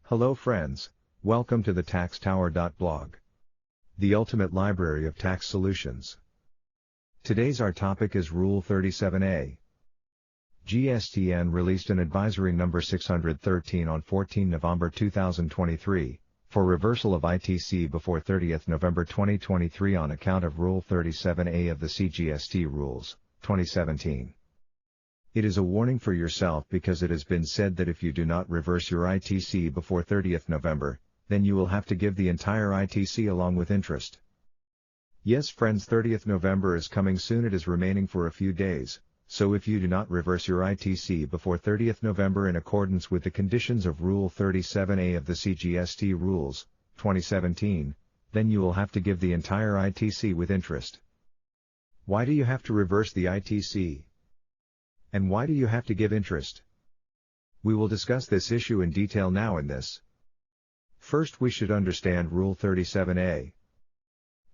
Hello friends, welcome to the TaxTower.blog, the ultimate library of tax solutions. Today's our topic is Rule 37A. GSTN released an advisory number 613 on 14 November 2023, for reversal of ITC before 30th November 2023 on account of Rule 37A of the CGST Rules, 2017. It is a warning for yourself because it has been said that if you do not reverse your ITC before 30th November, then you will have to give the entire ITC along with interest. Yes friends, 30th November is coming soon. It is remaining for a few days, so if you do not reverse your ITC before 30th November in accordance with the conditions of Rule 37A of the CGST Rules, 2017, then you will have to give the entire ITC with interest. Why do you have to reverse the ITC? And why do you have to give interest? We will discuss this issue in detail now in this. First, we should understand Rule 37A.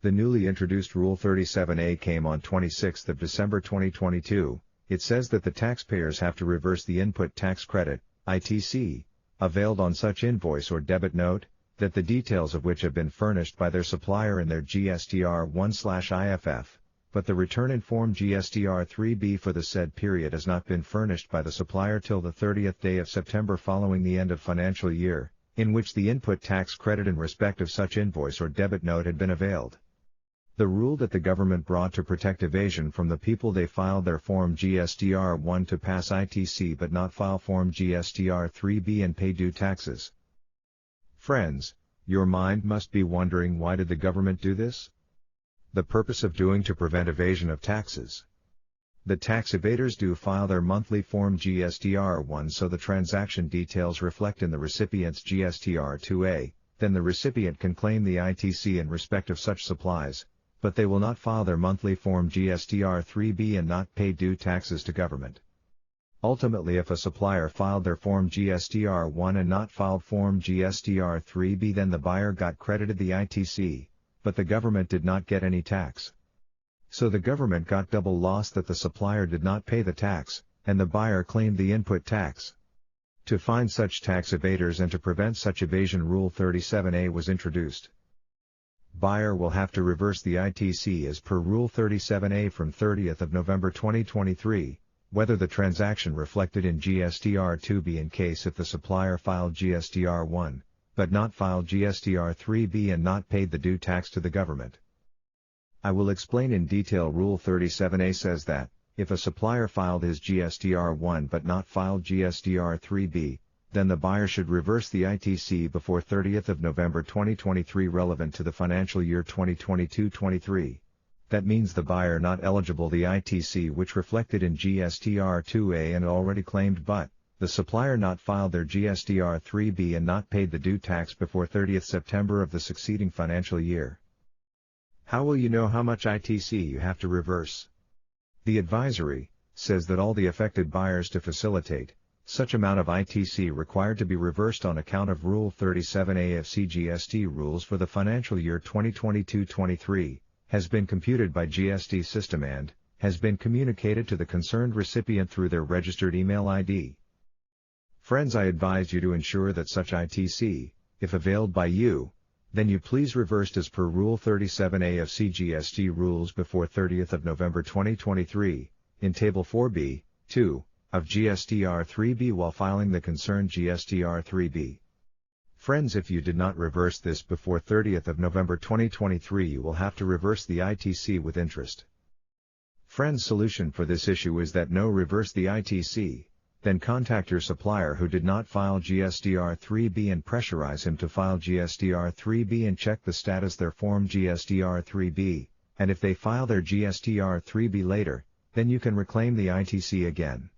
The newly introduced Rule 37A came on 26th of December 2022. It says that the taxpayers have to reverse the input tax credit, ITC, availed on such invoice or debit note, that the details of which have been furnished by their supplier in their GSTR1/IFF. But the return in Form GSTR3B for the said period has not been furnished by the supplier till the 30th day of September following the end of financial year, in which the input tax credit in respect of such invoice or debit note had been availed. The rule that the government brought to protect evasion from the people they filed their Form GSTR1 to pass ITC but not file Form GSTR3B and pay due taxes. Friends, your mind must be wondering, why did the government do this? The purpose of doing to prevent evasion of taxes. The tax evaders do file their monthly Form GSTR1 so the transaction details reflect in the recipient's GSTR2A, then the recipient can claim the ITC in respect of such supplies, but they will not file their monthly Form GSTR3B and not pay due taxes to government. Ultimately, if a supplier filed their Form GSTR1 and not filed Form GSTR3B, then the buyer got credited the ITC, but the government did not get any tax. So the government got double loss, that the supplier did not pay the tax, and the buyer claimed the input tax. To find such tax evaders and to prevent such evasion, Rule 37A was introduced. Buyer will have to reverse the ITC as per Rule 37A from 30th of November 2023, whether the transaction reflected in GSTR2B in case if the supplier filed GSTR1, but not filed GSTR3B and not paid the due tax to the government. I will explain in detail. Rule 37A says that, if a supplier filed his GSTR1 but not filed GSTR3B, then the buyer should reverse the ITC before 30th of November 2023 relevant to the financial year 2022-23. That means the buyer not eligible the ITC which reflected in GSTR2A and already claimed, but the supplier not filed their GSTR3B and not paid the due tax before 30th September of the succeeding financial year. How will you know how much ITC you have to reverse? The advisory says that all the affected buyers to facilitate such amount of ITC required to be reversed on account of Rule 37A of CGST rules for the financial year 2022-23, has been computed by GST system and has been communicated to the concerned recipient through their registered email ID. Friends, I advise you to ensure that such ITC, if availed by you, then you please reversed as per Rule 37A of CGST rules before 30th of November 2023, in Table 4B, 2, of GSTR3B while filing the concerned GSTR3B. Friends, if you did not reverse this before 30th of November 2023, you will have to reverse the ITC with interest. Friends, solution for this issue is that no reverse the ITC. Then contact your supplier who did not file GSTR3B and pressurize him to file GSTR3B and check the status their Form GSTR3B, and if they file their GSTR3B later, then you can reclaim the ITC again.